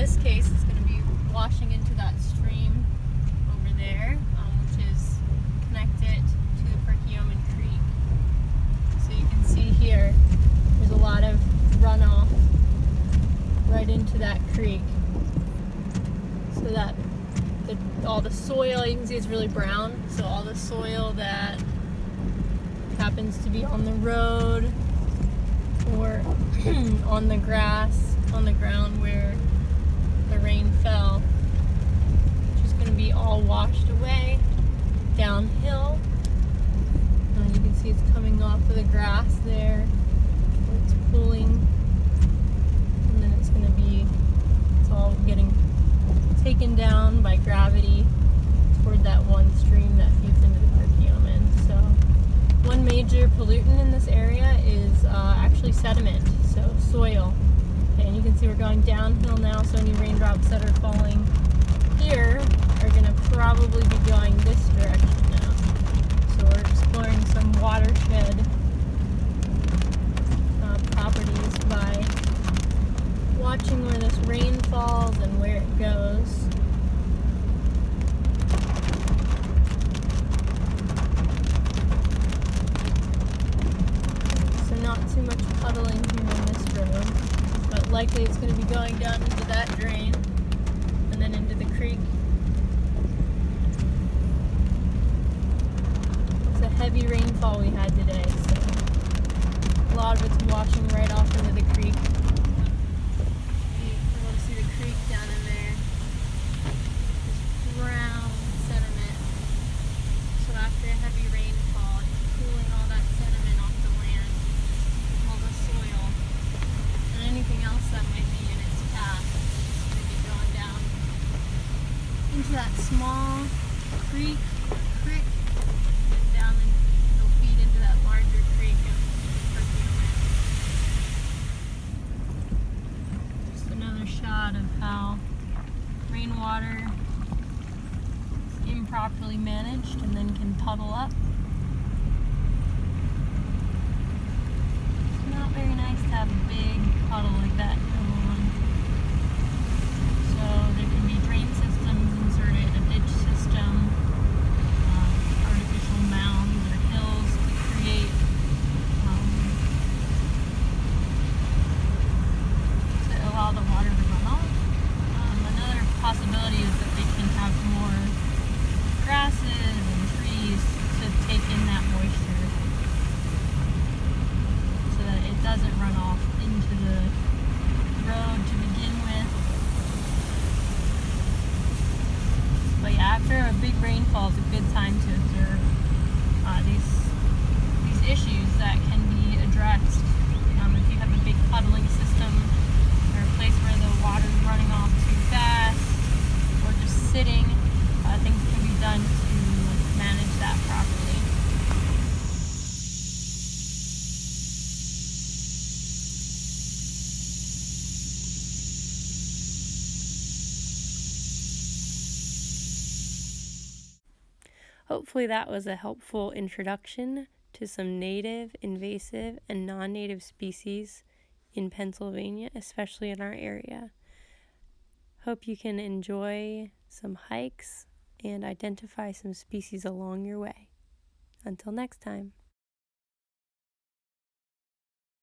this case, it's going to be washing into that stream over there, which is connected to the Perkiomen Creek. So you can see here, there's a lot of runoff right into that creek. So that all the soil, you can see it's really brown, so all the soil that happens to be on the road or on the grass, on the ground where the rain fell, it's just going to be all washed away downhill. And you can see it's coming off of the grass there where it's pooling, and then it's going to be, it's all getting taken down by gravity toward that one stream that feeds into the Perkiomen. So one major pollutant in this area is actually sediment, so soil. Okay, and you can see we're going downhill now, so any raindrops that are falling here are going to probably be going this direction now. So we're exploring some watershed properties by watching where this rain falls and where it goes. So not too much puddling here on this road, but likely it's going to be going down into that drain and then into the creek. It's a heavy rainfall we had today, so a lot of it's washing right off into the creek. Down in there, this brown sediment. So after a heavy rainfall, it's cooling all that sediment off the land, all the soil, and anything else that might be in its path. It's going to be going down into that small creek, and down, and it'll feed into that larger creek of Perkiomen. Another shot of how rainwater is improperly managed and then can puddle up. It's not very nice to have a big puddle like that come on. So there can be drain systems inserted, a ditch system, artificial mounds or hills to create allow the water to run off. Another possibility is that they can have more grasses and trees to take in that moisture so that it doesn't run off into the road to begin with. But yeah, after a big rainfall is a good time to observe these issues that can be addressed. If you have a big puddling system, or a place where the water's running off too fast, or just sitting, things can be done to manage that properly. Hopefully that was a helpful introduction to some native, invasive, and non-native species in Pennsylvania, especially in our area. Hope you can enjoy some hikes and identify some species along your way. Until next time.